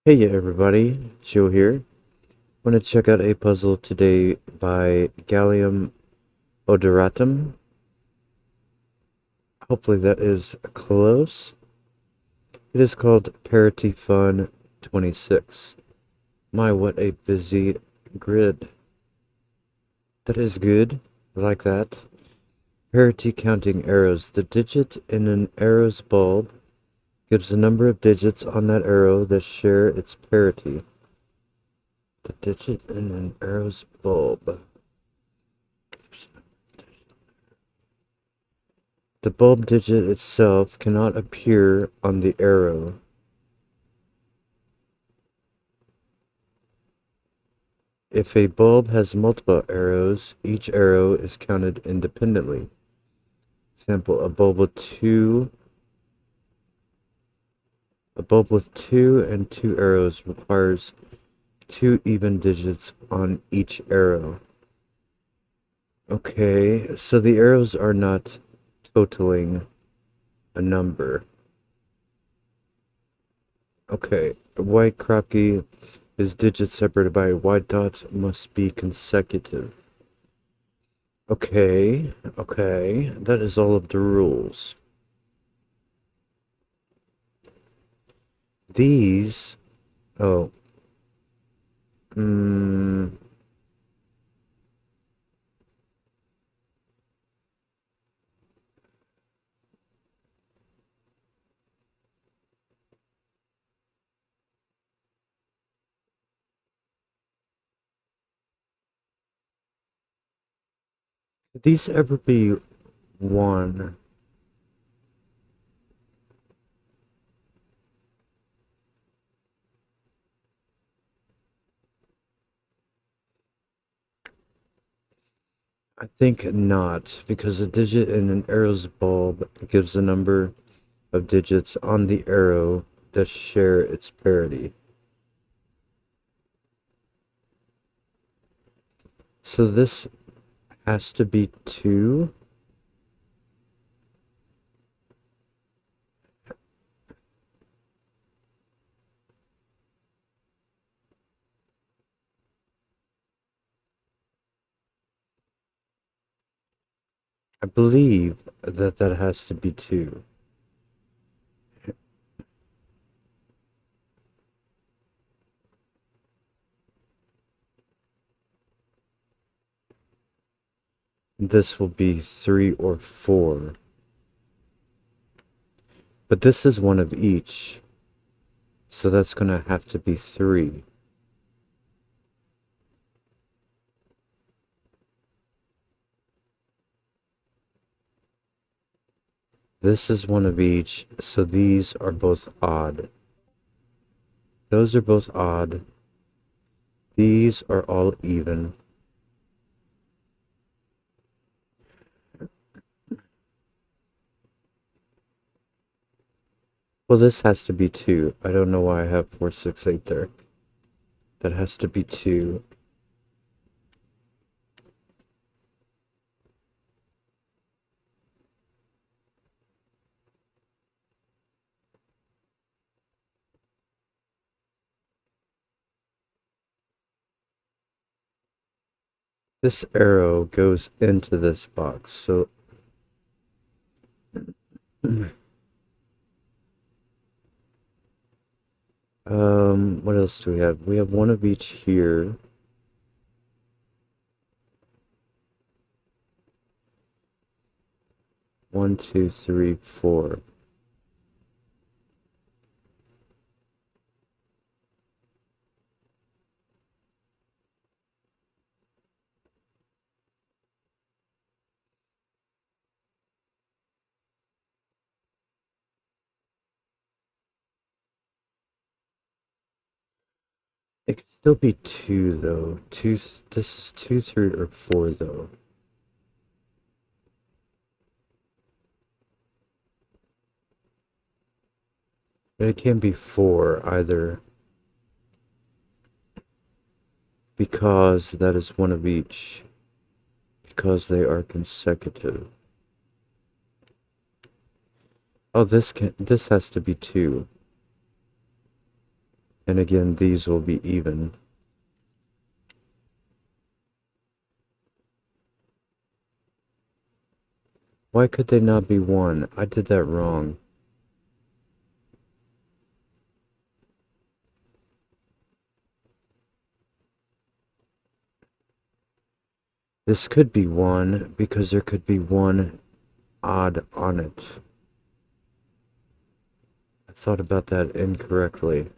Hey everybody, Joe here. Want to check out a puzzle today by Gallium Odoratum. Hopefully that is close. It is called Parity Fun 26. My, what a busy grid. That is good. I like that. Parity counting arrows. The digit in an arrow's bulb gives the number of digits on that arrow that share its parity. The digit in an arrow's bulb. The bulb digit itself cannot appear on the arrow. If a bulb has multiple arrows, each arrow is counted independently. Example, a bulb with two and two arrows requires two even digits on each arrow. Okay, so the arrows are not totaling a number. Okay, a white Kropke is digits separated by a white dot must be consecutive. Okay, that is all of the rules. These, oh, mm, could these ever be one? I think not, because a digit in an arrow's bulb gives the number of digits on the arrow that share its parity. So this has to be two. I believe that that has to be two. This will be three or four. But this is one of each. So that's going to have to be three. This is one of each, so these are both odd. Those are both odd. These are all even. Well, this has to be two. I don't know why I have 4, 6, 8 there. That has to be two. This arrow goes into this box, so what else do we have? We have one of each here. One, two, three, four. It could still be two though. Two. This is two, three, or four though. It can be four either, because that is one of each. Because they are consecutive. Oh, this has to be two. And again, these will be even. Why could they not be 1? I did that wrong. This could be 1 because there could be 1 odd on it. I thought about that incorrectly.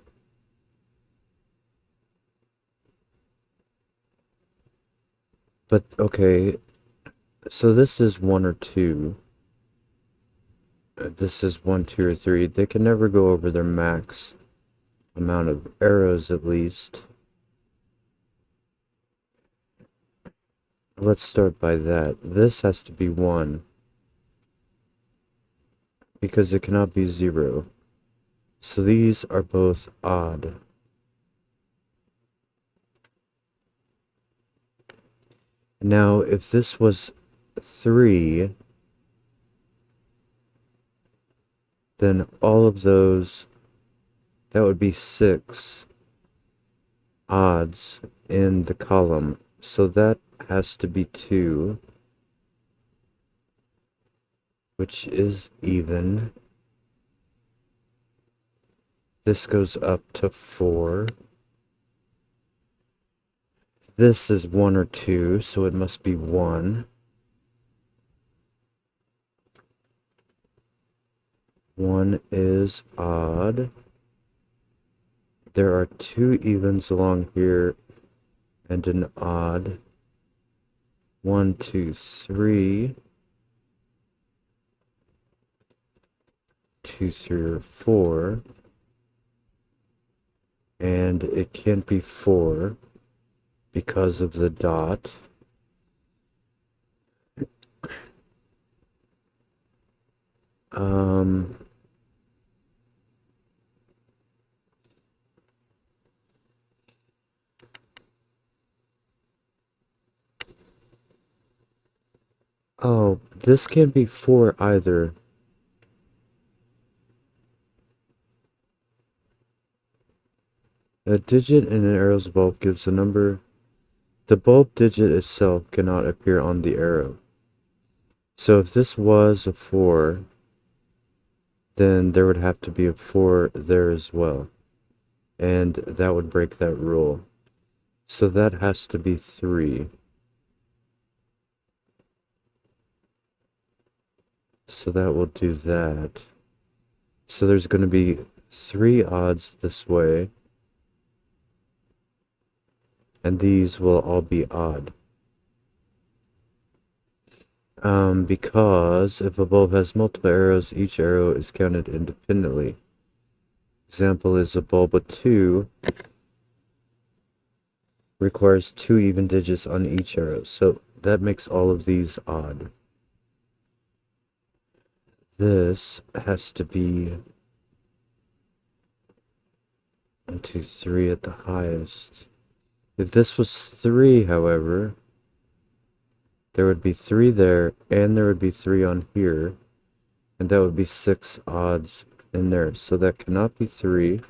But okay, so this is 1 or 2. This is 1, 2, or 3. They can never go over their max amount of arrows, at least. Let's start by that. This has to be 1 because it cannot be 0. So these are both odd. Now, if this was 3, then all of those, that would be 6 odds in the column. So that has to be 2, which is even. This goes up to 4. This is 1 or 2, so it must be 1. 1 is odd. There are 2 evens along here and an odd. 1, 2, 3. 2, 3, or 4. And it can't be 4 because of the dot. Oh, this can't be 4 either. A digit in an arrow's bulb gives a number. The bulb digit itself cannot appear on the arrow. So if this was a 4, then there would have to be a 4 there as well. And that would break that rule. So that has to be 3. So that will do that. So there's going to be 3 odds this way. And these will all be odd. Because if a bulb has multiple arrows, each arrow is counted independently. Example is a bulb with 2 requires 2 even digits on each arrow. So that makes all of these odd. This has to be 1, 2, 3 at the highest. If this was 3, however, there would be 3 there, and there would be 3 on here, and that would be 6 odds in there. So that cannot be 3.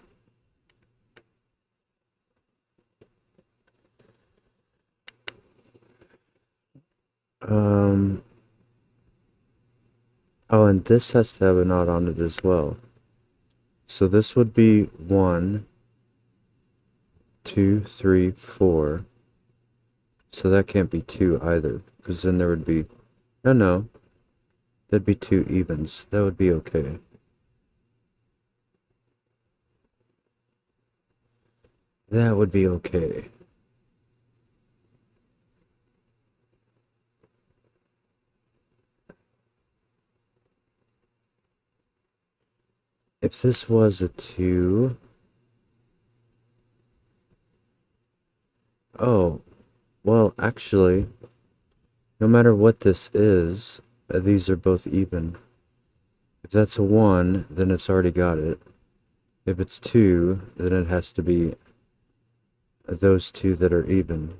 Oh, and this has to have an odd on it as well. So this would be 1, 2, 3, 4. So that can't be 2 either, because then there would be, no, that'd be 2 evens. That would be okay. That would be okay. If this was a 2, oh, well, actually, no matter what this is, these are both even. If that's a 1, then it's already got it. If it's 2, then it has to be those 2 that are even.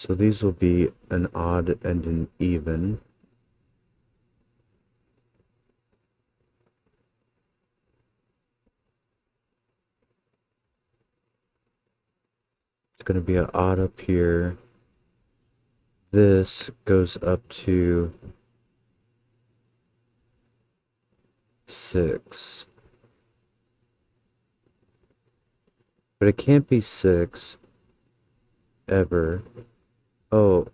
So these will be an odd and an even. It's going to be an odd up here. This goes up to 6. But it can't be 6 ever. Oh,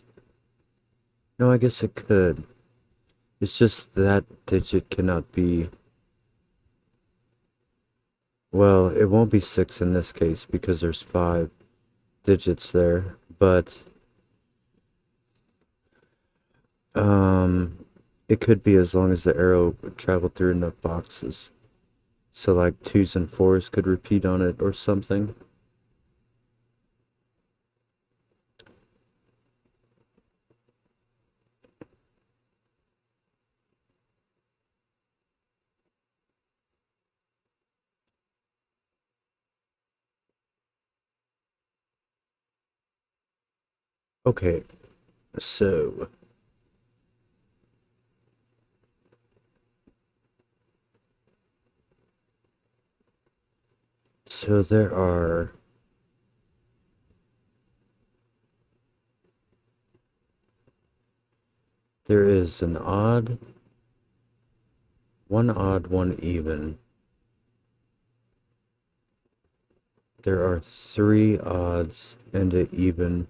no, I guess it could. It's just that digit cannot be. Well, it won't be 6 in this case because there's 5 digits there. But it could be as long as the arrow traveled through enough boxes. So like 2s and 4s could repeat on it or something. Okay, so there is an odd, one even. There are 3 odds and an even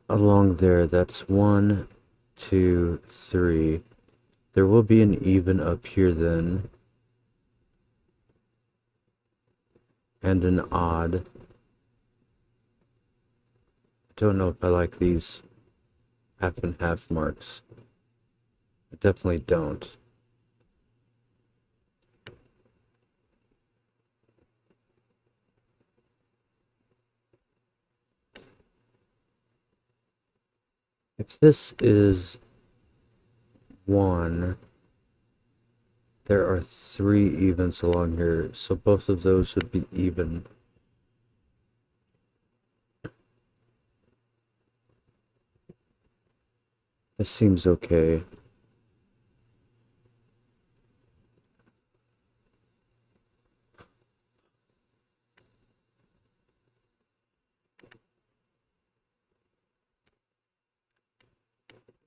along there. That's 1, 2, 3. There will be an even up here then. And an odd. Don't know if I like these half and half marks. I definitely don't. If this is 1, there are 3 evens along here, so both of those would be even. This seems okay.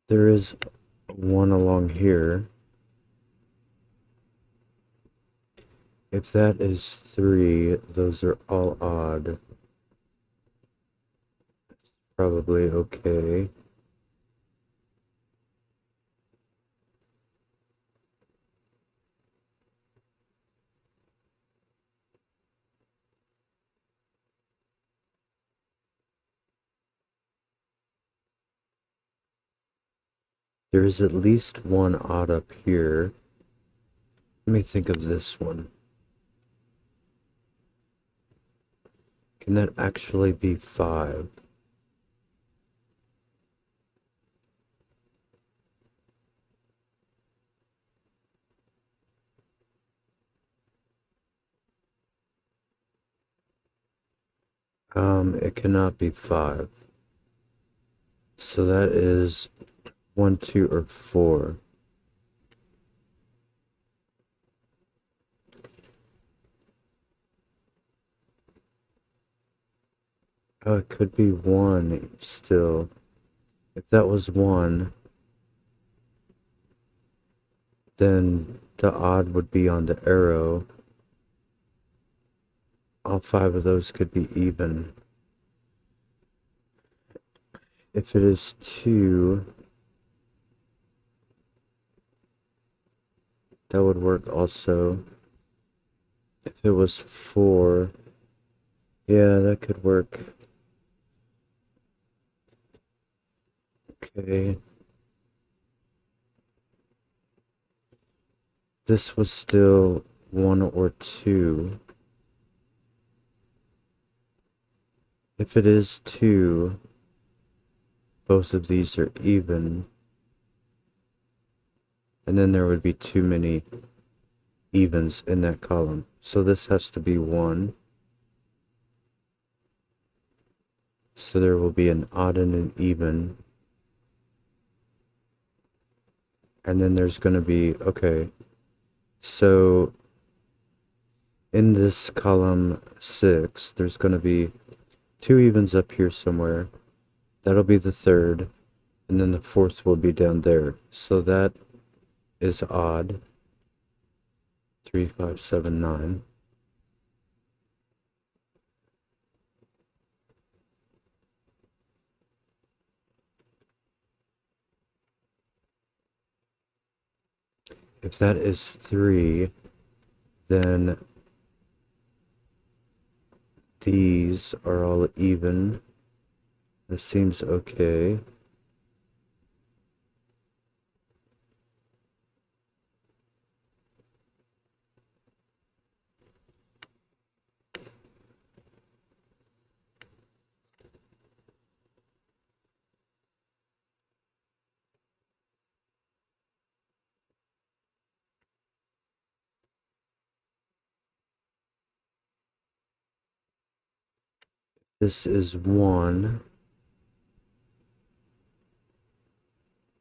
There is 1 along here. If that is 3, those are all odd. Probably okay. There is at least 1 odd up here. Let me think of this one. Can that actually be 5? It cannot be 5. So that is 1, 2, or 4. Oh, it could be 1 still. If that was 1, then the odd would be on the arrow. All 5 of those could be even. If it is 2, that would work also. If it was 4, yeah, that could work. Okay. This was still 1 or 2. If it is 2, both of these are even. And then there would be too many evens in that column. So this has to be 1. So there will be an odd and an even. And then there's going to be, okay, so in this column 6, there's going to be 2 evens up here somewhere. That'll be the third. And then the fourth will be down there. So that is odd. 3, 5, 7, 9. If that is 3, then these are all even. This seems okay. This is 1.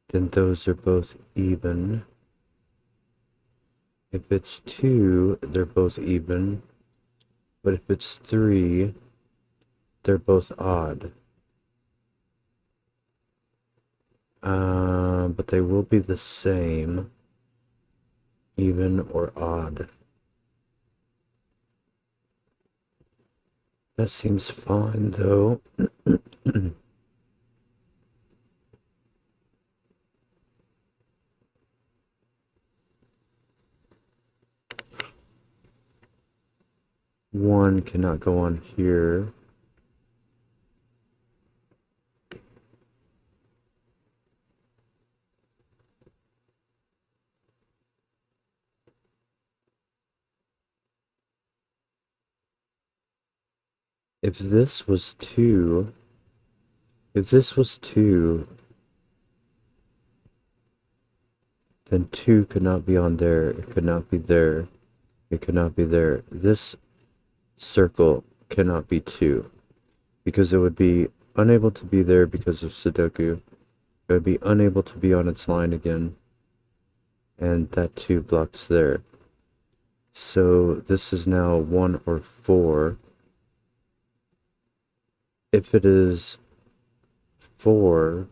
Then those are both even. If it's 2, they're both even. But if it's 3, they're both odd. But they will be the same, even or odd. That seems fine, though. One cannot go on here. If this was 2, then 2 could not be on there. It could not be there. It could not be there. This circle cannot be 2 because it would be unable to be there because of Sudoku. It would be unable to be on its line again. And that 2 blocks there. So this is now 1 or 4. If it is 4,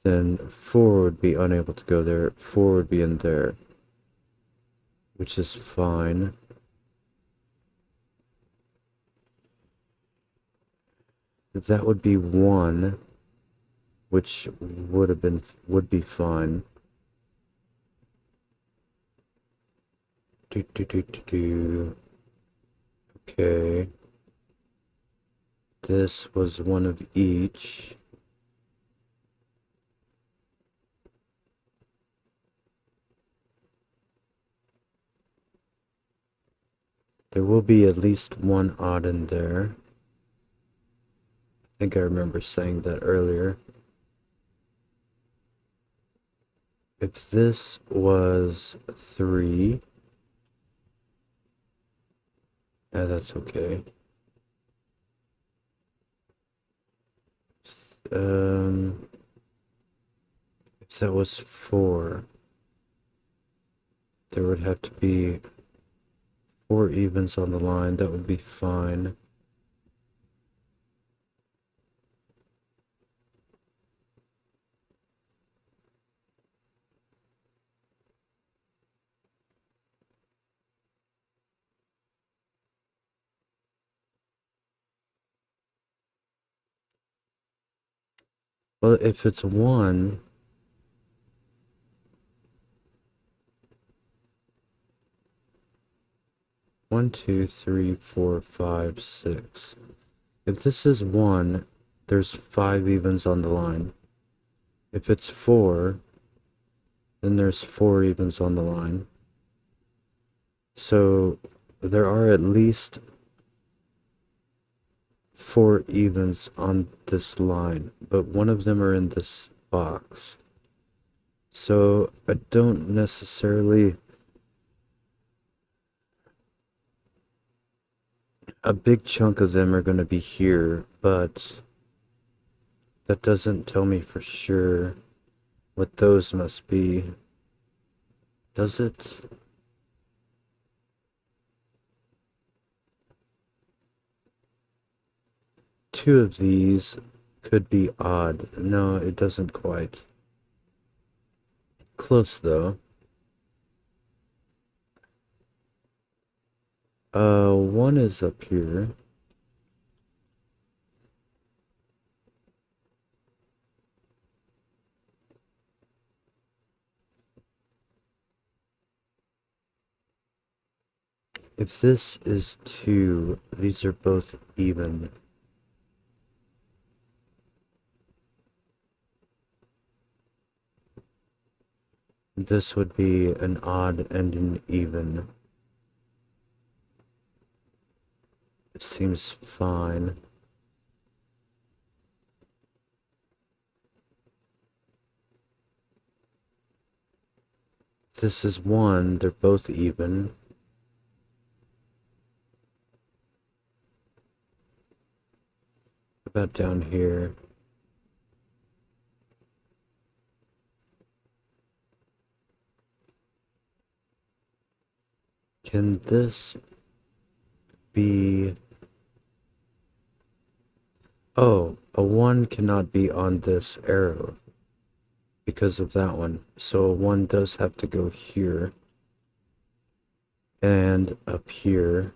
then 4 would be unable to go there. 4 would be in there, which is fine. That would be 1, which would be fine. Okay. This was 1 of each. There will be at least 1 odd in there. I think I remember saying that earlier. If this was 3, that's okay. If that was 4, there would have to be 4 evens on the line. That would be fine. Well, if it's 1, 1, 2, 3, 4, 5, 6. If this is 1, there's 5 evens on the line. If it's 4, then there's 4 evens on the line. So there are at least 4 evens on this line, but one of them are in this box. So I don't necessarily A big chunk of them are going to be here, but that doesn't tell me for sure what those must be. Does it? Two of these could be odd. No, it doesn't quite. Close though. One is up here. If this is two, these are both even. This would be an odd and an even. It seems fine. This is one, they're both even. About down here. Can this be... Oh, a one cannot be on this arrow because of that one. So a one does have to go here and up here.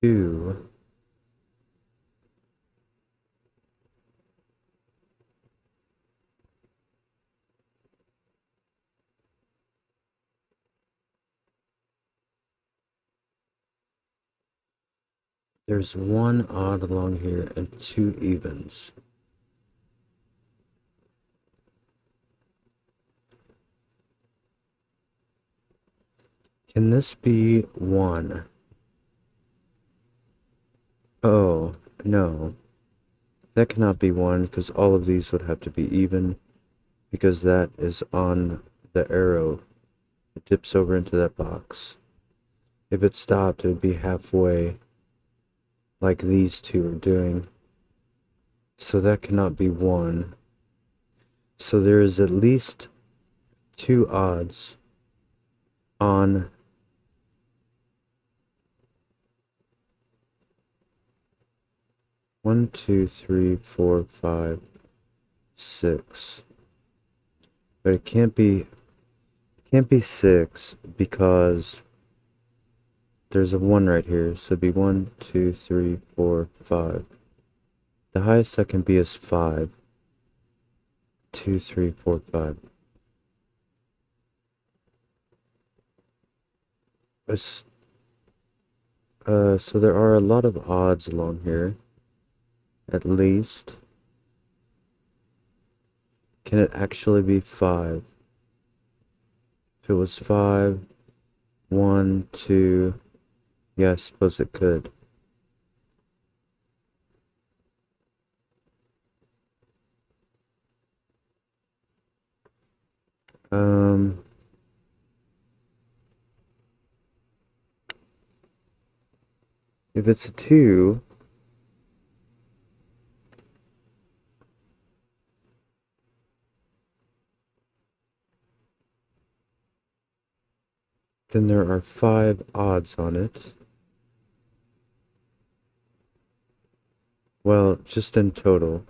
Two. There's one odd along here and two evens. Can this be one? Oh, no. That cannot be one because all of these would have to be even because that is on the arrow. It dips over into that box. If it stopped, it would be halfway like these two are doing. So that cannot be one. So there is at least two odds on one, two, three, four, five, six. But it can't be six because there's a one right here. So it'd be one, two, three, four, five. The highest that can be is five. Two, three, four, five. So there are a lot of odds along here. At least. Can it actually be five? If it was five, one, two, yeah, I suppose it could. Um, if it's a two, then there are five odds on it. Well, just in total.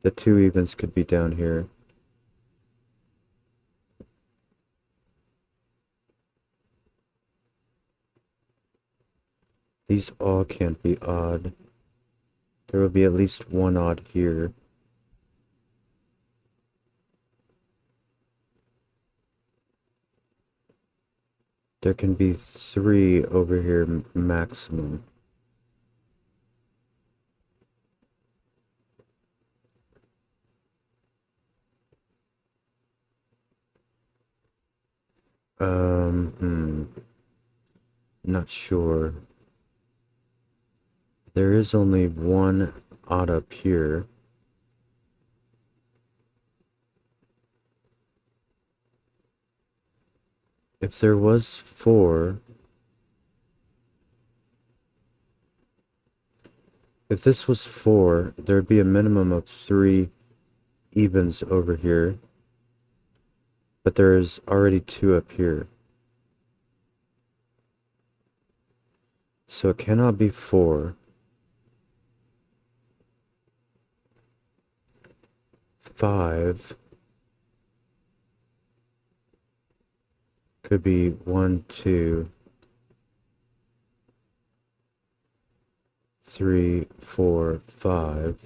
The two evens could be down here. These all can't be odd. There will be at least one odd here. There can be 3 over here maximum. Not sure. There is only one odd up here. If there was 4, if this was 4, there'd be a minimum of 3 evens over here. But there's already 2 up here. So it cannot be 4. 5 could be 1, 2, 3, 4, 5.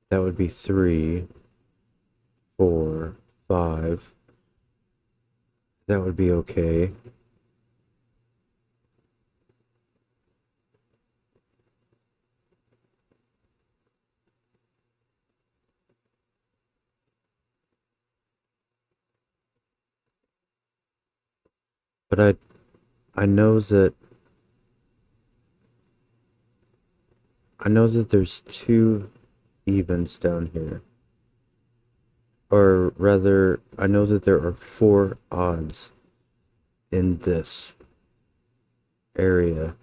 That would be 3, 4, 5. That would be okay. But I know that there's 2 evens down here. Or rather, I know that there are 4 odds in this area.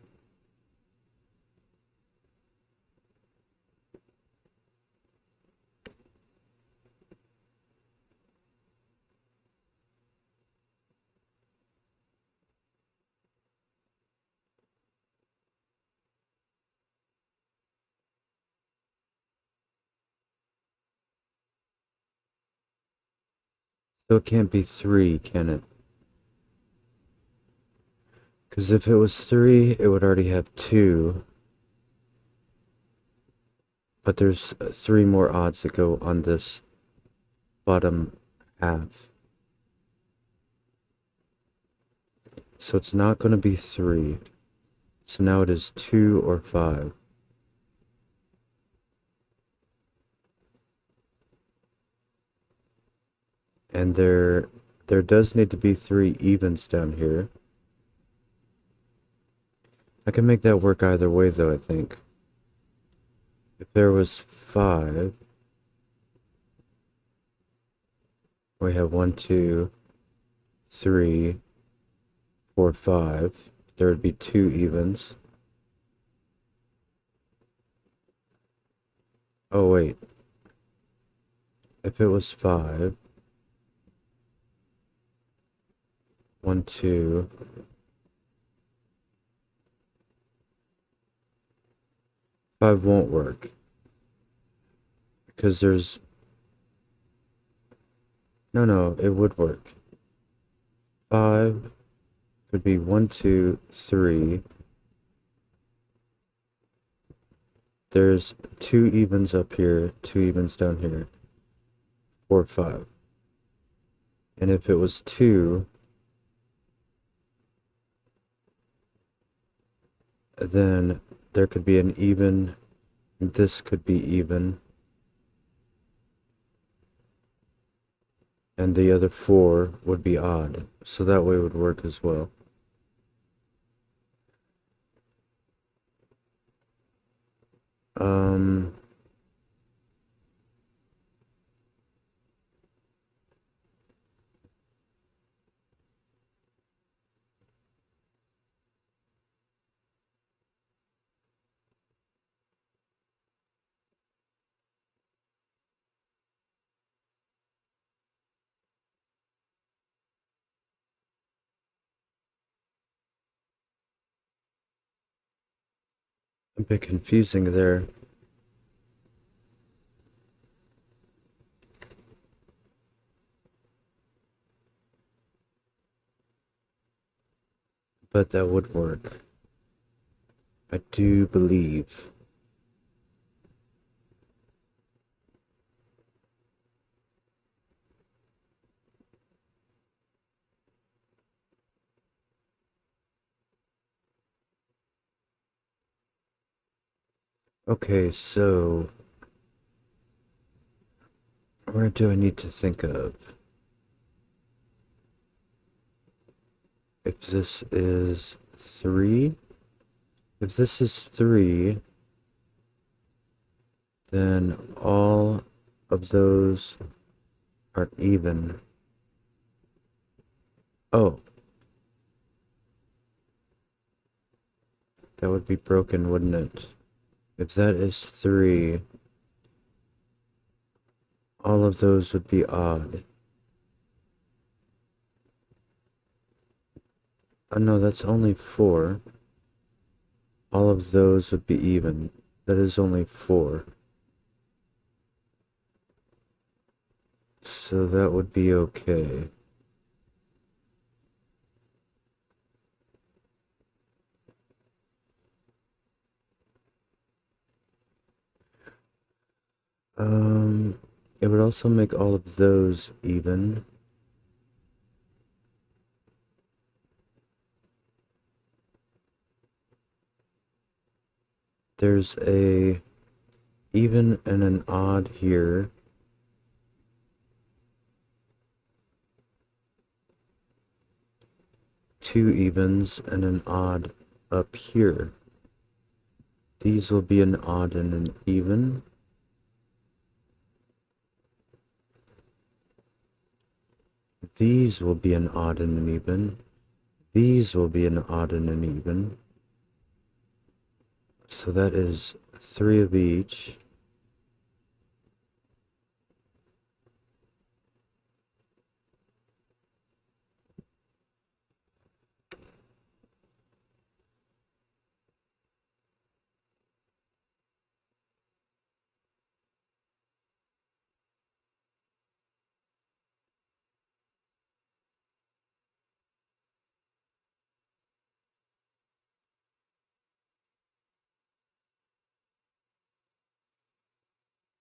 So it can't be 3, can it? Because if it was 3, it would already have 2. But there's 3 more odds that go on this bottom half. So it's not going to be 3. So now it is 2 or 5. And there does need to be 3 evens down here. I can make that work either way though, I think. If there was 5, we have 1, 2, 3, 4, 5. There would be 2 evens. Oh wait. If it was 5, 1, 2, five won't work. Because there's... No, it would work. 5 could be 1, 2, 3. There's 2 evens up here, 2 evens down here. 4, 5. And if it was 2, then there could be an even. This could be even. And the other 4 would be odd. So that way it would work as well. A bit confusing there. But that would work. I do believe. Okay, so where do I need to think of? If this is 3, if this is 3, then all of those are even. Oh, that would be broken, wouldn't it? If that is 3, all of those would be odd. Oh no, that's only 4. All of those would be even. That is only 4. So that would be okay. Um, it would also make all of those even. There's a even and an odd here. Two evens and an odd up here. These will be an odd and an even. These will be an odd and an even. These will be an odd and an even. So that is 3 of each.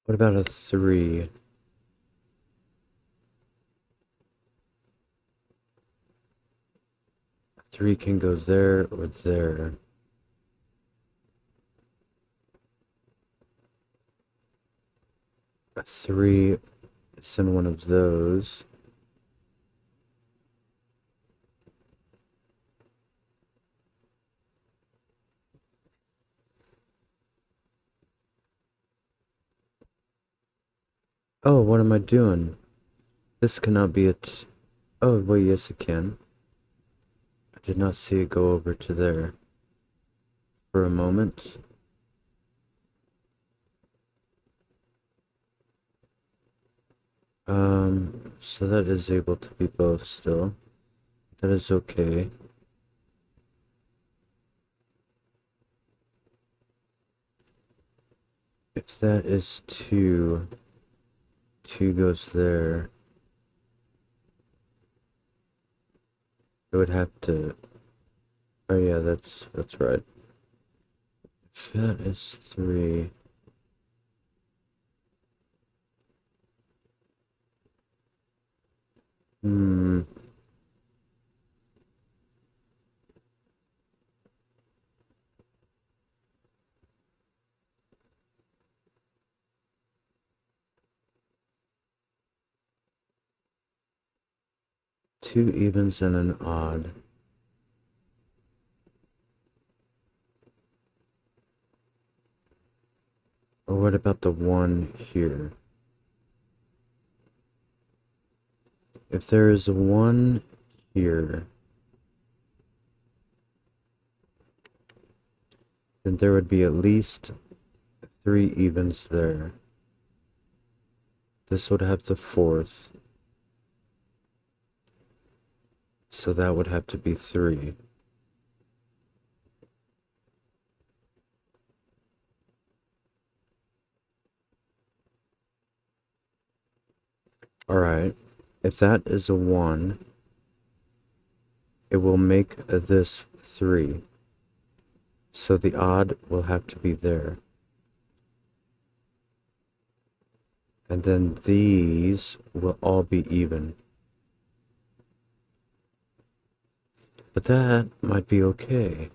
What about a 3? 3 can go there or there. A 3 is in one of those. Oh, what am I doing? This cannot be it. Oh, well, yes, it can. I did not see it go over to there for a moment. So that is able to be both still. That is okay. If that is 2, 2 goes there. It would have to. Oh yeah, that's right. If that is 3. Hmm. 2 evens and an odd. Or what about the 1 here? If there is a 1 here, then there would be at least 3 evens there. This would have the 4th. So that would have to be 3. Alright. If that is a 1, it will make this 3. So the odd will have to be there. And then these will all be even. But that might be okay.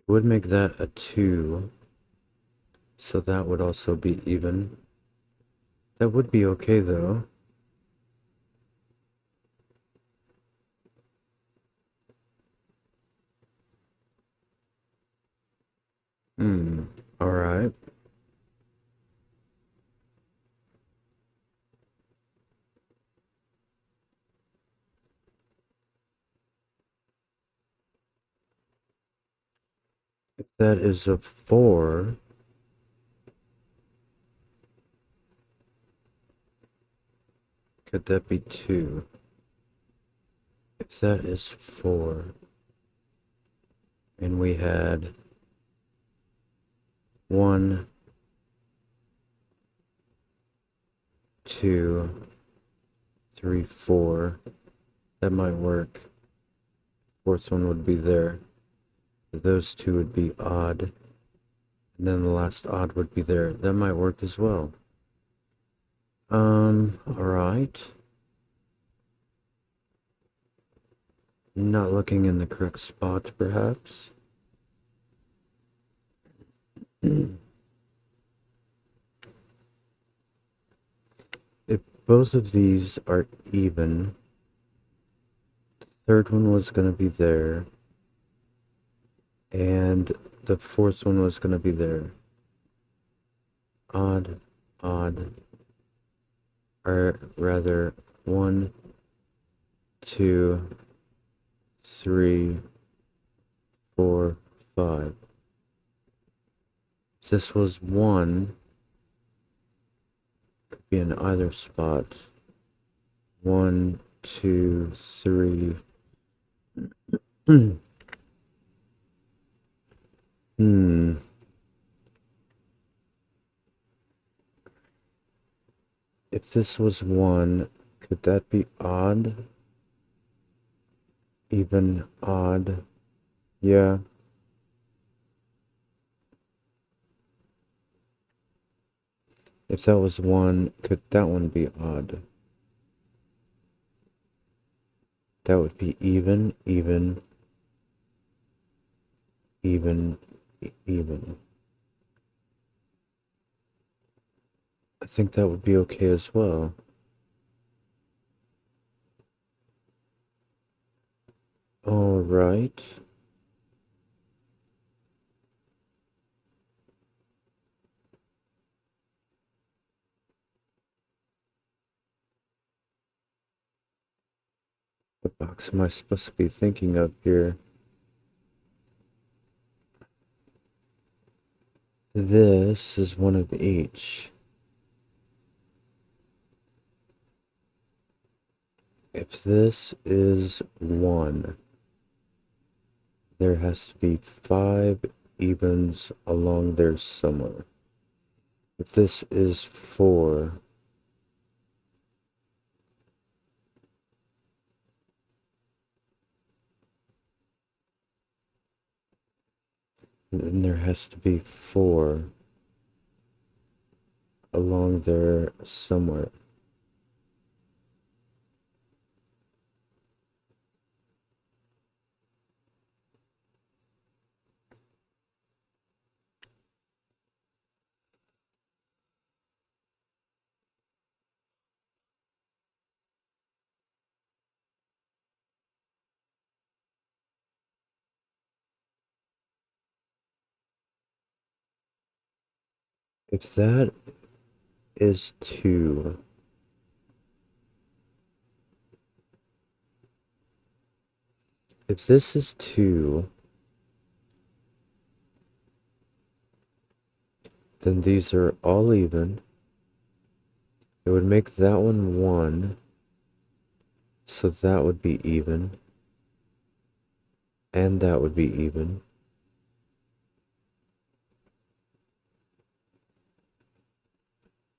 It would make that a 2. So that would also be even. That would be okay though. Alright. If that is a 4, could that be 2? If that is 4, and we had 1, 2, 3, 4, that might work. Fourth one would be there. Those two would be odd. And then the last odd would be there. That might work as well. Alright. Not looking in the correct spot, perhaps. If both of these are even, the third one was going to be there, and the fourth one was going to be there. Odd, odd, or rather, 1, 2, 3, 4, 5. If this was 1, could be in either spot. 1, 2, 3. If this was 1, could that be odd? Even, odd? Yeah. If that was 1, could that one be odd? That would be even, even, even, even. I think that would be okay as well. All right. What box am I supposed to be thinking of here? This is one of each. If this is 1, there has to be 5 evens along there somewhere. If this is 4, then there has to be 4 along there somewhere. If that is 2, if this is 2, then these are all even. It would make that one 1, so that would be even. And that would be even.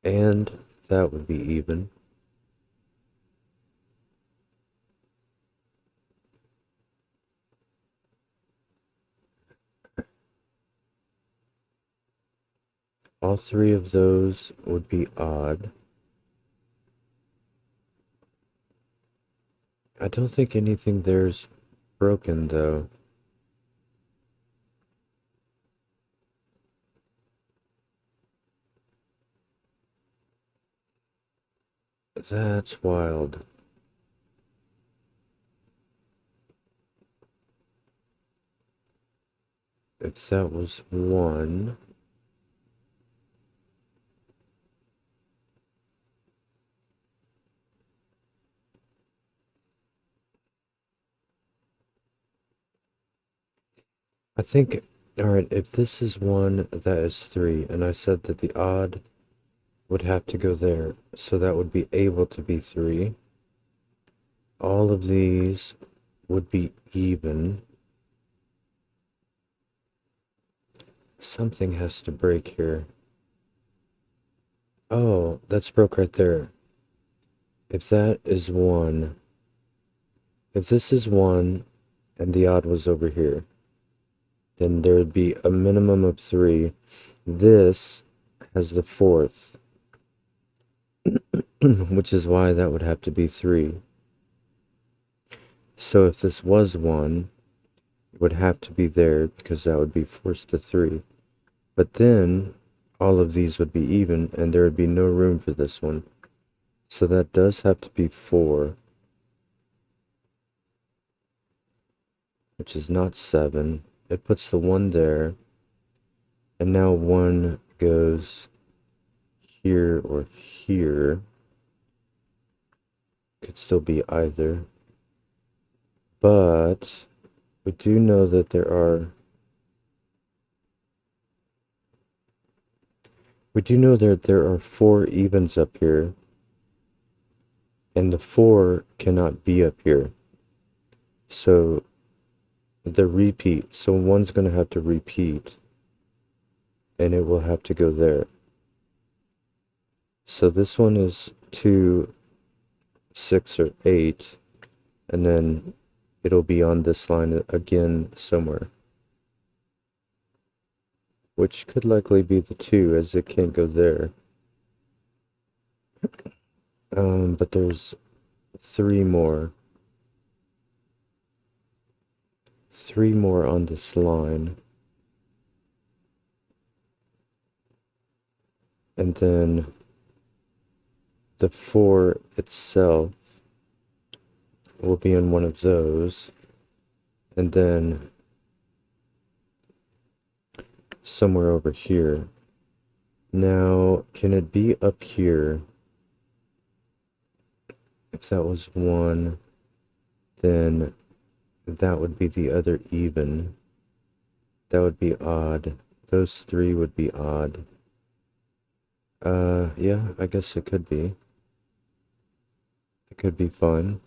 And that would be even. All three of those would be odd. I don't think anything there's broken though. That's wild. If that was one, I think, alright, if this is one, that is three, and I said that the odd would have to go there, so that would be able to be three. All of these would be even. Something has to break here. Oh, that's broke right there. If that is one, if this is one and the odd was over here, then there would be a minimum of three. This has the fourth, which is why that would have to be three. So if this was one, it would have to be there because that would be forced to three. But then all of these would be even and there would be no room for this one. So that does have to be four, which is not seven. It puts the one there. And now one goes here or here. Could still be either. But we do know that there are four evens up here. And the four cannot be up here. So the repeat. So one's going to have to repeat. And it will have to go there. So this one is 2, 6, or 8. And then it'll be on this line again somewhere. Which could likely be the 2 as it can't go there. But there's 3 more. 3 more on this line. And then the 4 itself will be in one of those. And then somewhere over here. Now, can it be up here? If that was 1, then that would be the other even. That would be odd. Those 3 would be odd. Yeah, I guess it could be. It could be fun.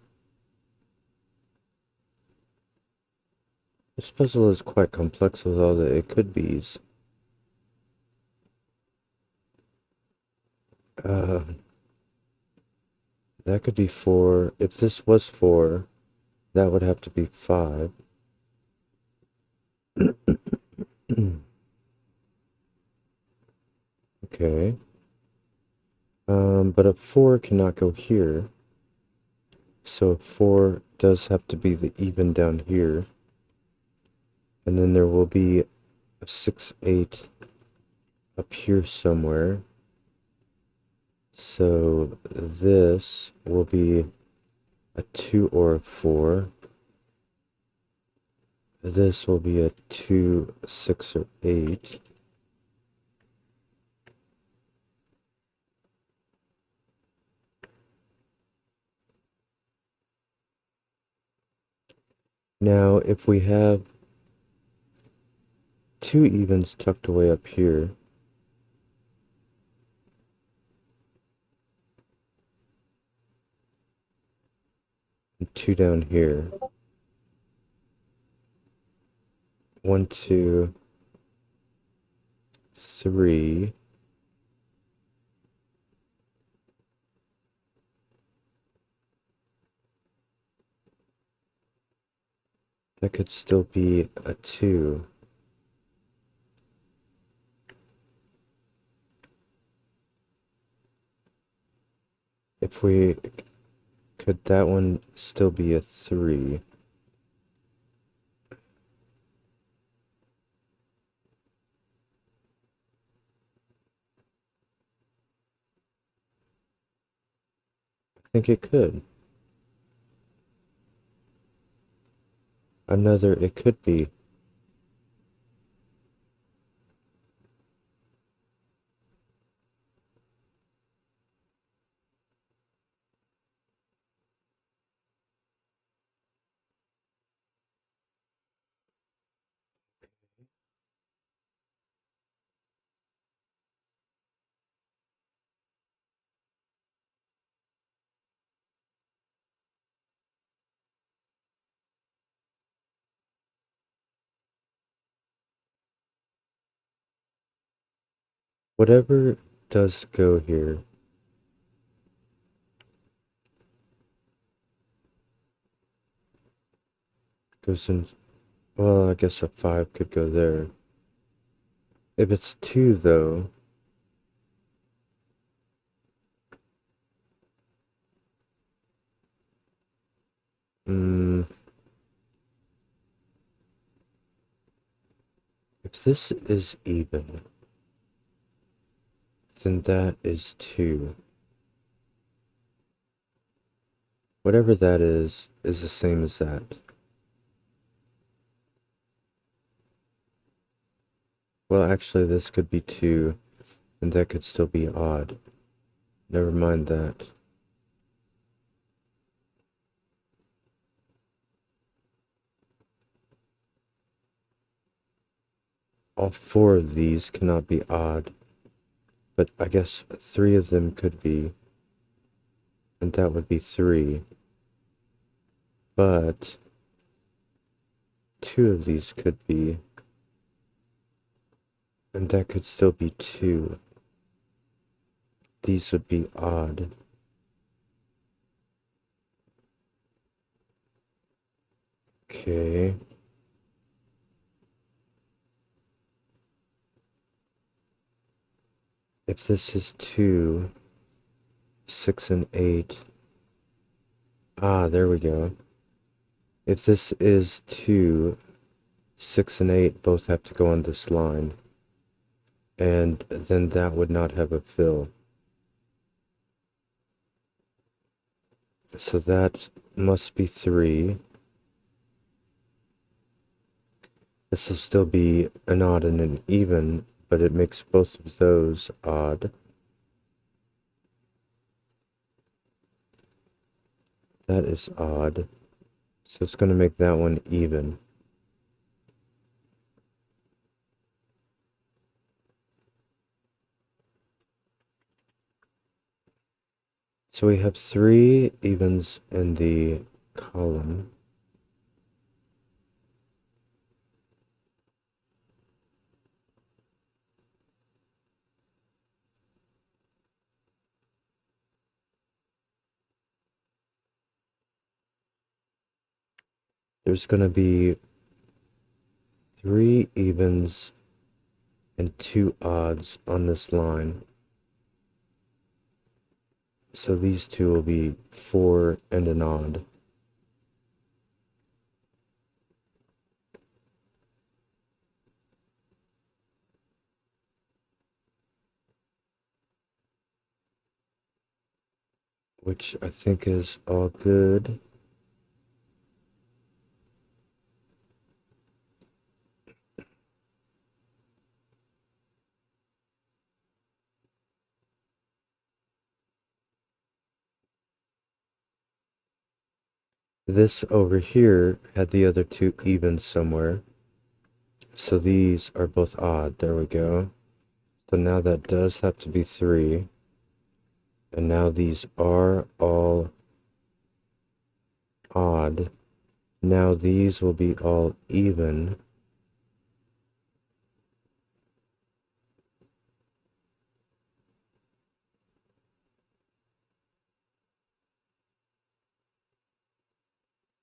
This puzzle is quite complex with all the it could be's. That could be 4. If this was 4, that would have to be 5. Okay. But a 4 cannot go here. So 4 does have to be the even down here. And then there will be a 6, 8 up here somewhere. So this will be a 2 or a 4. This will be a 2, 6, or 8. Now, if we have 2 evens tucked away up here, and 2 down here, 1, 2, 3. That could still be a 2. If we could that one still be a 3? I think it could. Another, it could be. Whatever does go here goes in. Well, I guess a 5 could go there. If it's 2, though, mm, if this is even, then that is 2. Whatever that is the same as that. Well, actually, this could be 2, and that could still be odd. Never mind that. All 4 of these cannot be odd, but I guess 3 of them could be, and that would be 3. But 2 of these could be, and that could still be 2. These would be odd. Okay. If this is 2, 6 and 8. Ah, there we go. If this is 2, 6 and 8 both have to go on this line. And then that would not have a fill. So that must be 3. This will still be an odd and an even, but it makes both of those odd. That is odd. So it's going to make that one even. So we have 3 evens in the column. There's going to be 3 evens and 2 odds on this line. So these two will be 4 and an odd. Which I think is all good. This over here had the other 2 evens somewhere. So these are both odd. There we go. So now that does have to be 3. And now these are all odd. Now these will be all even.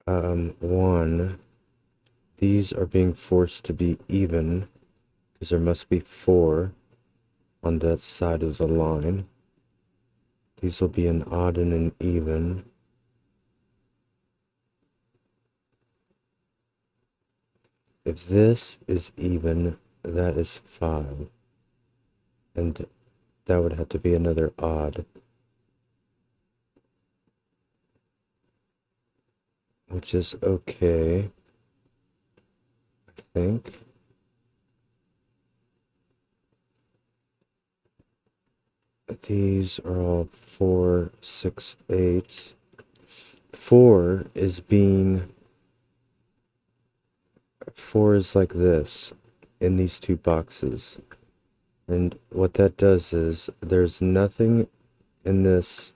1. These are being forced to be even because there must be 4 on that side of the line. These will be an odd and an even. If this is even, that is 5. And that would have to be another odd, which is okay, I think. These are all 4, 6, 8. 4 is being 4 is like this in these two boxes. And what that does is there's nothing in this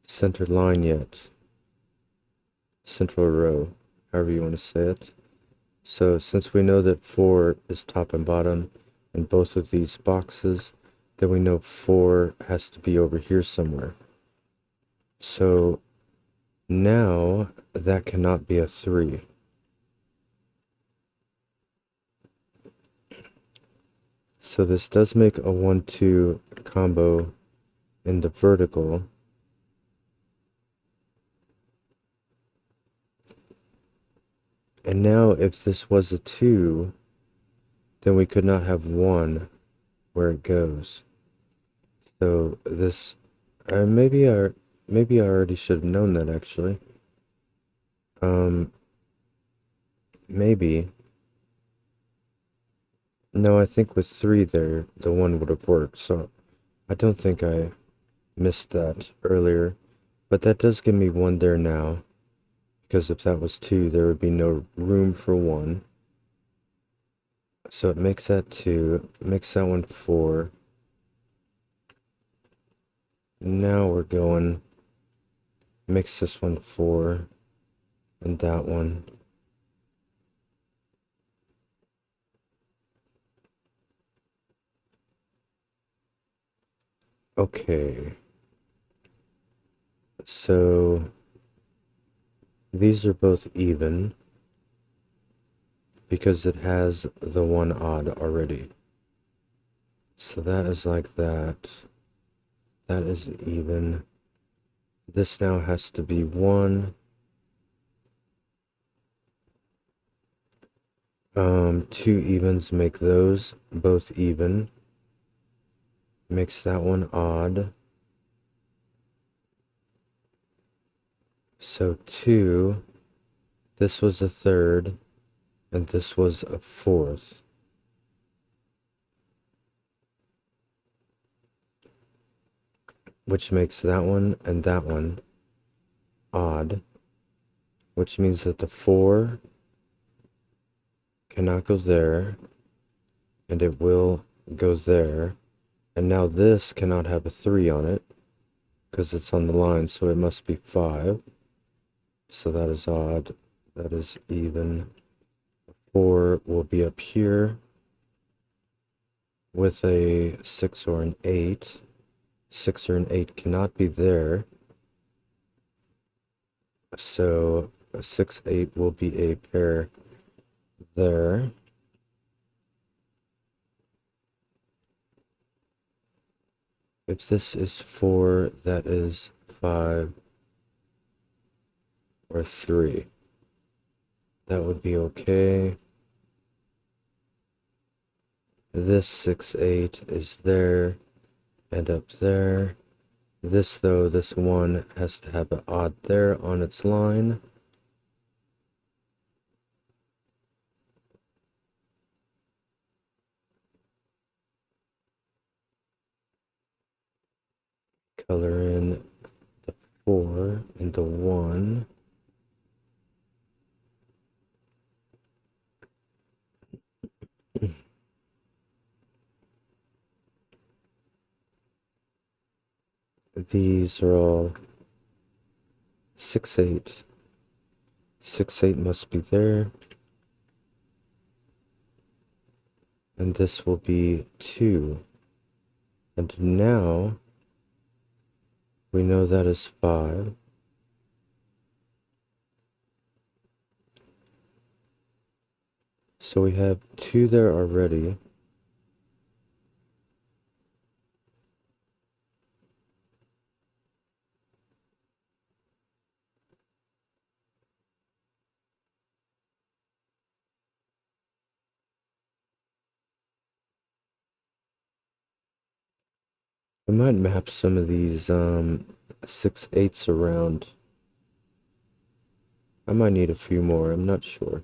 center line yet. Central row, however you want to say it. So since we know that 4 is top and bottom in both of these boxes, then we know 4 has to be over here somewhere. So now that cannot be a 3. So this does make a 1-2 combo in the vertical. And now if this was a 2, then we could not have 1 where it goes. So this, maybe I already should have known that actually. Maybe. No, I think with 3 there, the 1 would have worked. So I don't think I missed that earlier. But that does give me 1 there now. Because if that was 2, there would be no room for 1. So it makes that 2, makes that one 4. Now we're going, makes this one 4, and that one. Okay. So these are both even because it has the 1 odd already. So that is like that. That is even. This now has to be 1. 2 evens make those both even. Makes that one odd. So 2, this was a 3rd, and this was a 4th. Which makes that one and that one odd. Which means that the 4 cannot go there, and it will go there. And now this cannot have a 3 on it, because it's on the line, so it must be 5. So that is odd. That is even. 4 will be up here with a 6 or an 8. 6 or an 8 cannot be there. So a 6, 8 will be a pair there. If this is 4, that is 5 or 3. That would be okay. This 6, 8 is there and up there. This though, this 1 has to have an odd there on its line. Color in the 4 and the 1. These are all 6, 8. 6, 8 must be there. And this will be 2. And now we know that is 5. So we have 2 there already. I might map some of these 6/8s around. I might need a few more, I'm not sure.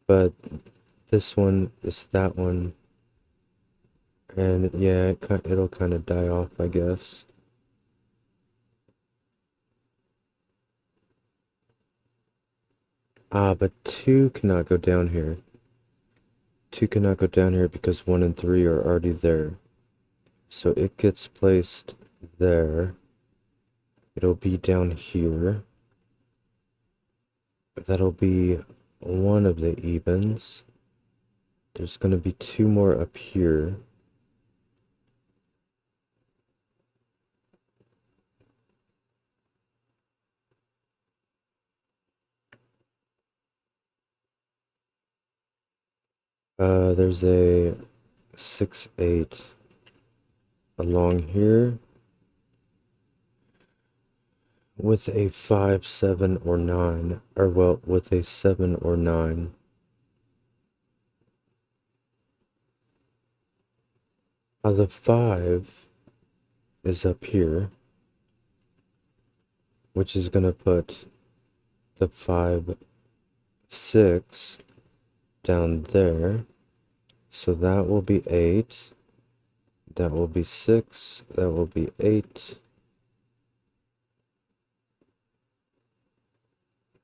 But this one is that one. And yeah, it'll kind of die off, I guess. Ah, but 2 cannot go down here. 2 cannot go down here because 1 and 3 are already there. So it gets placed there. It'll be down here. That'll be one of the evens. There's going to be 2 more up here. There's a 6/8 along here with a 5, 7, or 9. Or, well, with a 7 or 9. The 5 is up here, which is going to put the 5, 6 down there. So that will be 8. That will be 6. That will be 8.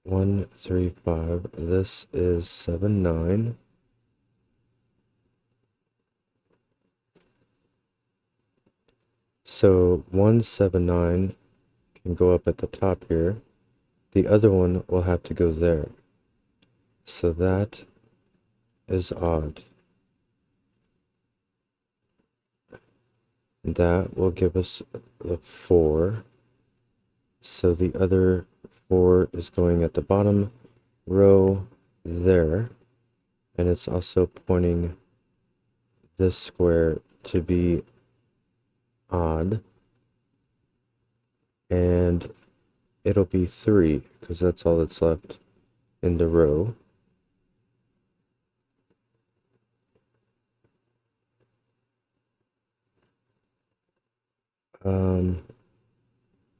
1, 3, 5. This is 7, 9. So 1, 7, 9 can go up at the top here. The other one will have to go there. So that is odd. That will give us the 4. So the other 4 is going at the bottom row there. And it's also pointing this square to be odd. And it'll be 3 because that's all that's left in the row.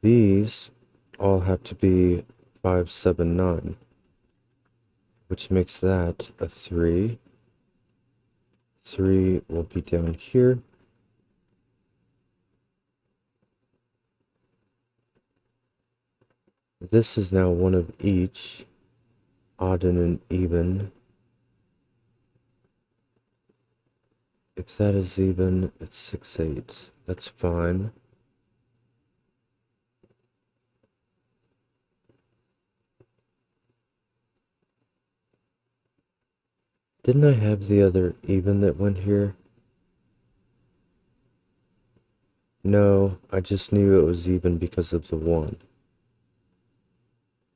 These all have to be 5, 7, 9, which makes that a 3. 3 will be down here. This is now one of each, odd and an even. If that is even, it's 6, 8. That's fine. Didn't I have the other even that went here? No, I just knew it was even because of the 1.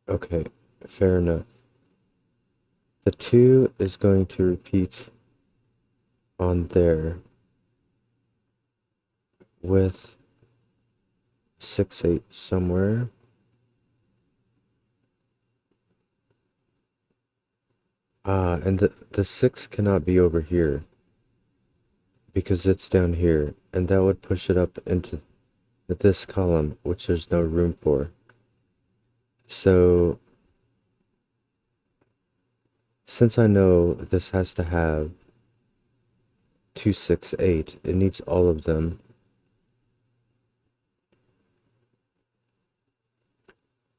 Okay, fair enough. The 2 is going to repeat on there with 6, 8 somewhere. And the 6 cannot be over here because it's down here, and that would push it up into this column, which there's no room for. So, since I know this has to have 2, 6, 8, it needs all of them.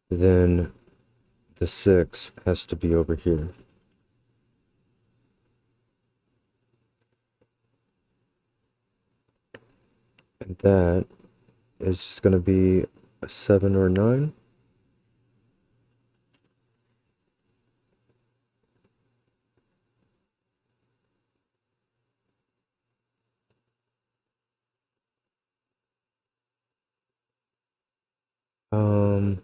Then the 6 has to be over here. And that is just going to be a 7 or 9. Um,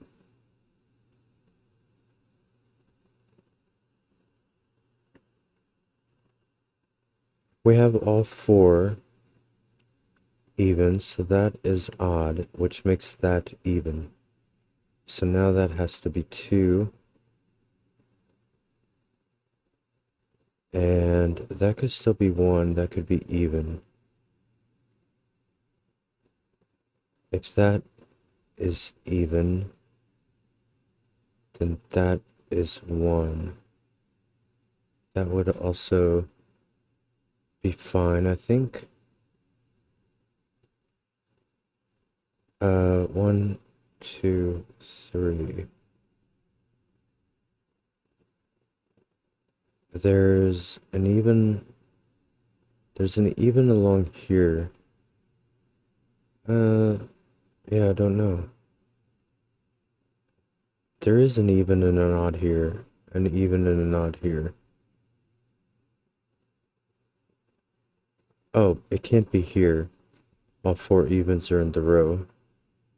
We have all four even, so that is odd, which makes that even. So now that has to be 2. And that could still be 1, that could be even. If that is even, then that is 1. That would also be fine, I think. 1, 2, 3. There's an even along here. Yeah, I don't know. There is an even and an odd here, an even and an odd here. Oh, it can't be here. All 4 evens are in the row.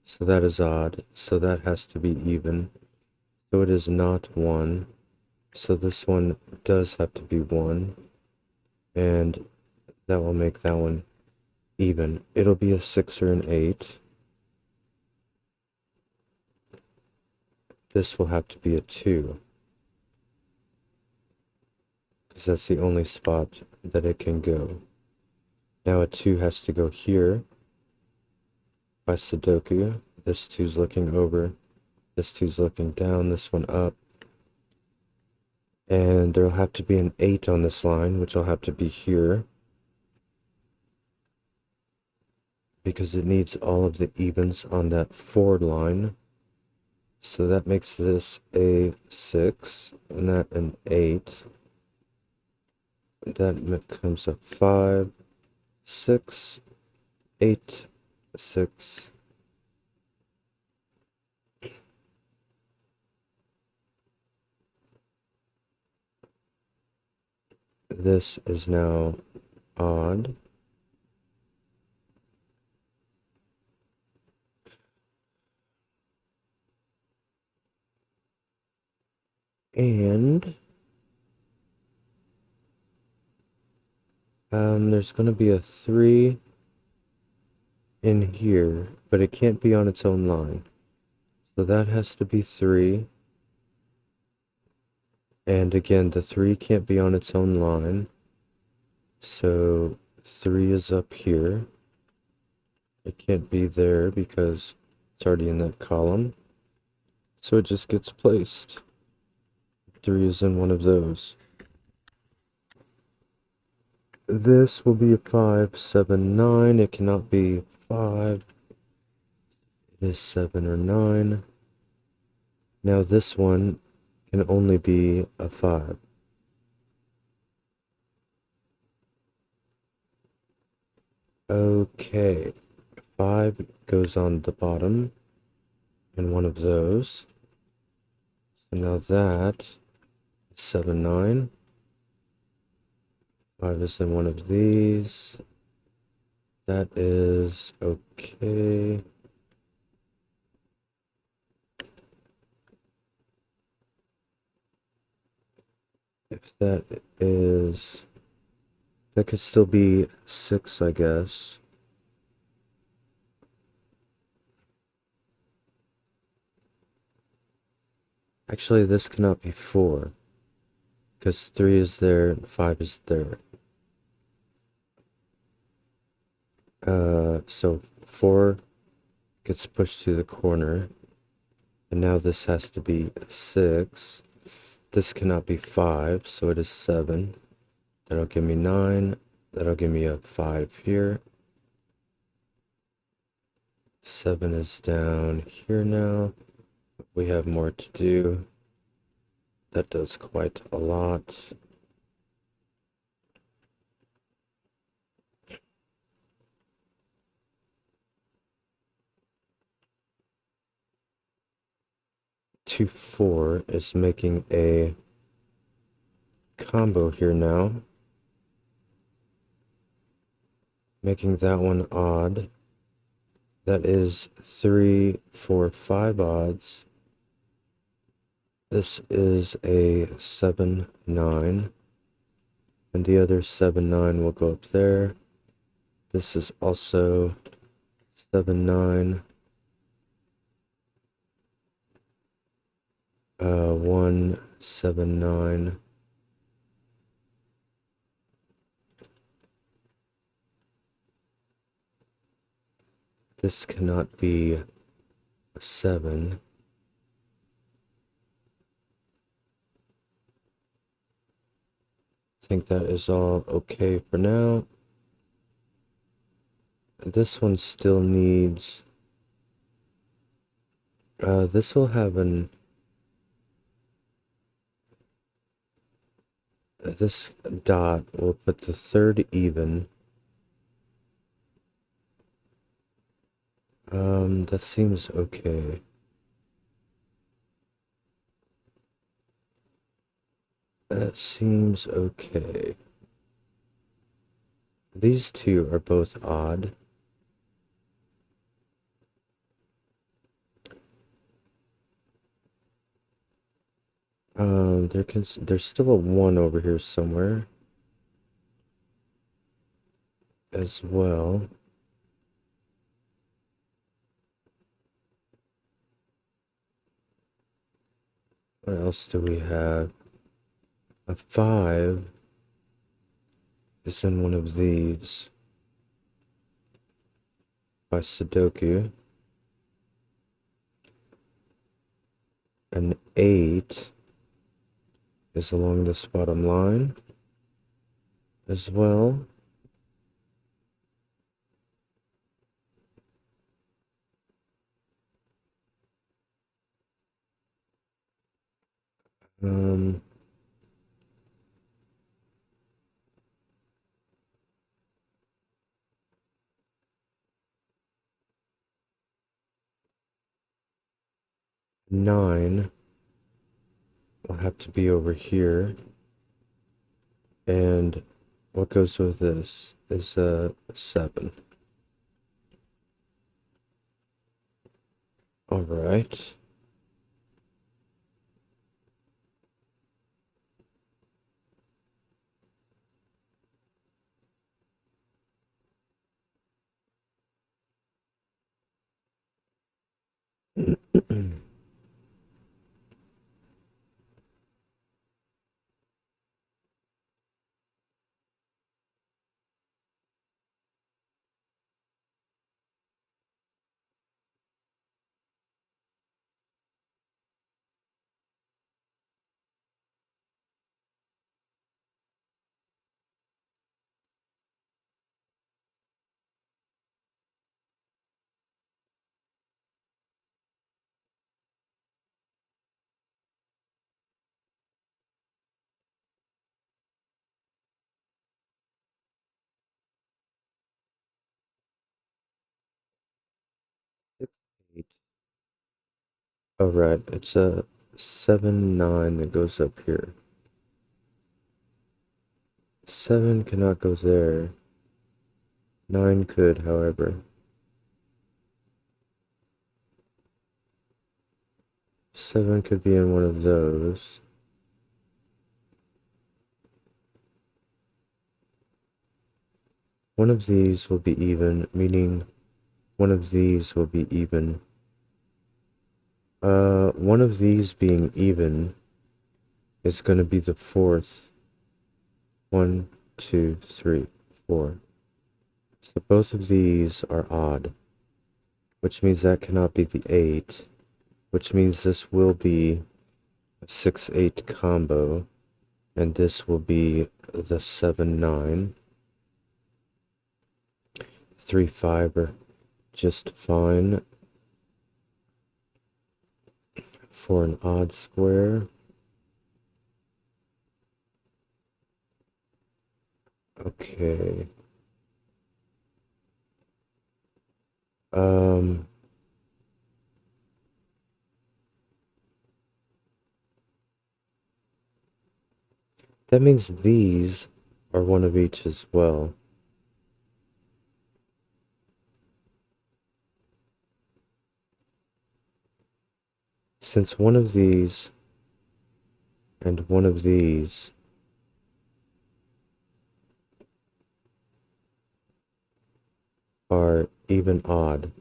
So that is odd. So that has to be even. So it is not 1. So this one does have to be 1. And that will make that one even. It'll be a 6 or an 8. This will have to be a 2. Because that's the only spot that it can go. Now a 2 has to go here by Sudoku. This 2's looking over. This 2's looking down. This one up. And there'll have to be an 8 on this line, which will have to be here. Because it needs all of the evens on that 4 line. So that makes this a 6, and that an 8. That becomes a 5, 6, 8, 6. This is now odd. And there's going to be a 3 in here, but it can't be on its own line. So that has to be 3. And again, the 3 can't be on its own line. So 3 is up here. It can't be there because it's already in that column. So it just gets placed. 3 is in one of those. This will be a 5, 7, 9. It cannot be 5. It is 7 or 9. Now this one can only be a 5. Okay. 5 goes on the bottom in one of those. So now that is 7, 9. 5 is in one of these. That is okay. If that is... That could still be 6, I guess. Actually, this cannot be 4. Because 3 is there and 5 is there. So 4 gets pushed to the corner. And now this has to be 6. This cannot be 5, so it is 7. That'll give me 9. That'll give me a 5 here. 7 is down here now. We have more to do. That does quite a lot. Two, 4 is making a combo here now. Making that one odd. That is 3, 4, 5 odds. This is a 7, 9. And the other 7, 9 will go up there. This is also 7, 9. 1, 7, 9. This cannot be a 7. I think that is all okay for now. This one still needs... this will have an... this dot will put the third even. That seems okay. That seems okay. These two are both odd. There's still a 1 over here somewhere as well. What else do we have? A 5 is in one of these by Sudoku. An 8 is along this bottom line as well. Um, 9 will have to be over here. And what goes with this is a 7. All right. Six, 8. All right, it's a 7, 9 that goes up here. 7 cannot go there. 9 could, however. 7 could be in one of those. One of these will be even, meaning one of these will be even. One of these being even is going to be the fourth. 1, 2, 3, 4. So both of these are odd, which means that cannot be the 8, which means this will be a 6, 8 combo, and this will be the 7, 9. 3, 5 are just fine for an odd square. Okay. Um, that means these are one of each as well. Since one of these and one of these are even odd.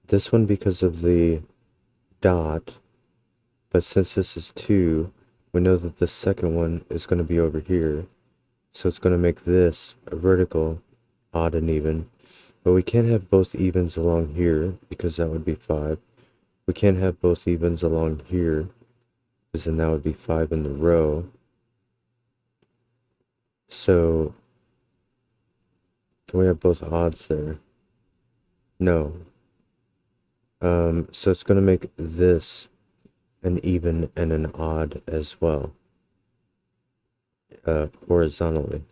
This one because of the dot, but since this is 2, we know that the second one is going to be over here. So it's going to make this a vertical odd and even. But we can't have both evens along here because that would be 5. We can't have both evens along here because then that would be 5 in the row. So can we have both odds there? No. So it's going to make this an even and an odd as well, horizontally.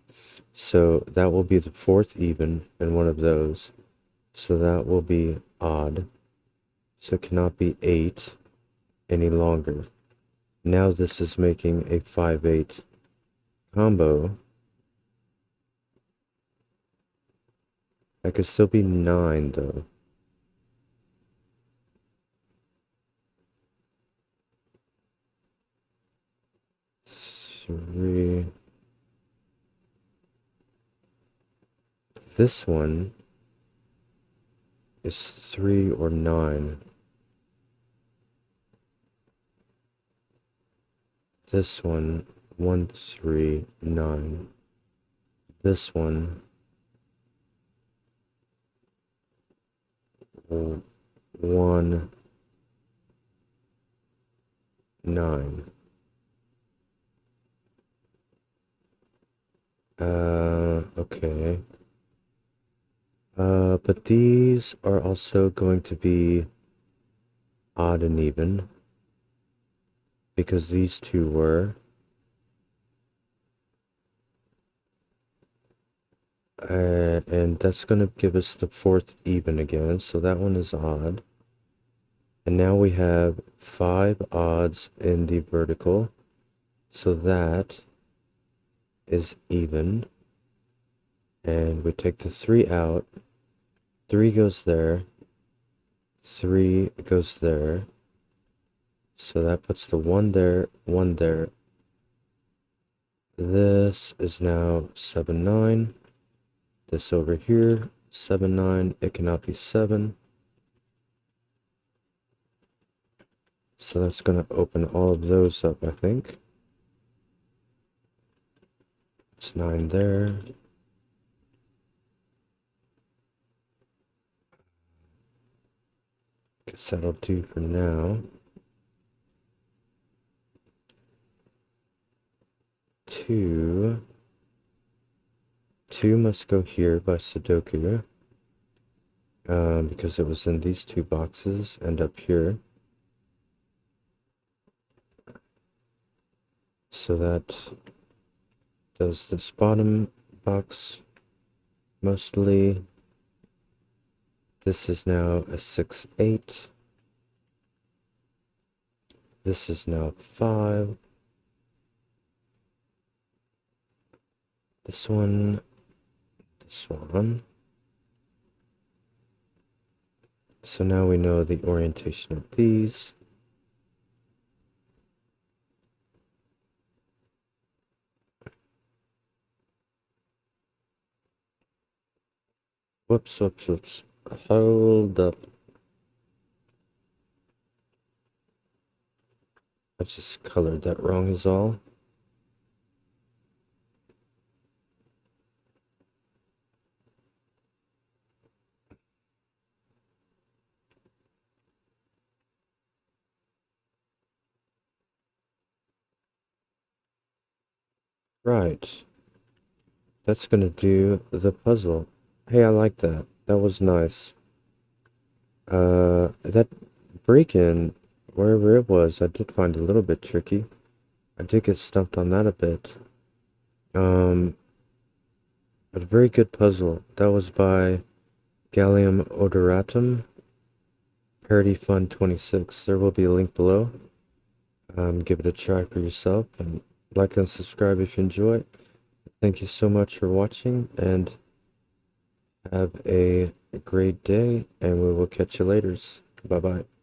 So that will be the 4th even in one of those. So that will be odd. So it cannot be 8 any longer. Now this is making a 5-8 combo. That could still be 9 though. Three. This one is 3 or 9. This one, 1, 3, 9. This one, 1, 9. Okay. But these are also going to be odd and even because these two were. And that's going to give us the 4th even again. So that one is odd. And now we have 5 odds in the vertical. So that is even. And we take the 3 out. 3 goes there. 3 goes there. So that puts the 1 there, 1 there. This is now 7, 9. This over here, 7, 9. It cannot be 7. So that's going to open all of those up, I think. It's 9 there. Guess that'll do for now. 2. 2 must go here by Sudoku. Because it was in these 2 boxes and up here. So that does this bottom box mostly. This is now a 6, 8. This is now 5. This one. This one. So now we know the orientation of these. Whoops, whoops, whoops. Hold up. I just colored that wrong is all. Right. That's gonna do the puzzle. Hey, I like that. That was nice. That break-in, wherever it was, I did find a little bit tricky. I did get stumped on that a bit. But a very good puzzle. That was by Gallium Odoratum, Parity Fun 26. There will be a link below. Give it a try for yourself and like and subscribe if you enjoy it. Thank you so much for watching and have a great day, and we will catch you later. Bye bye.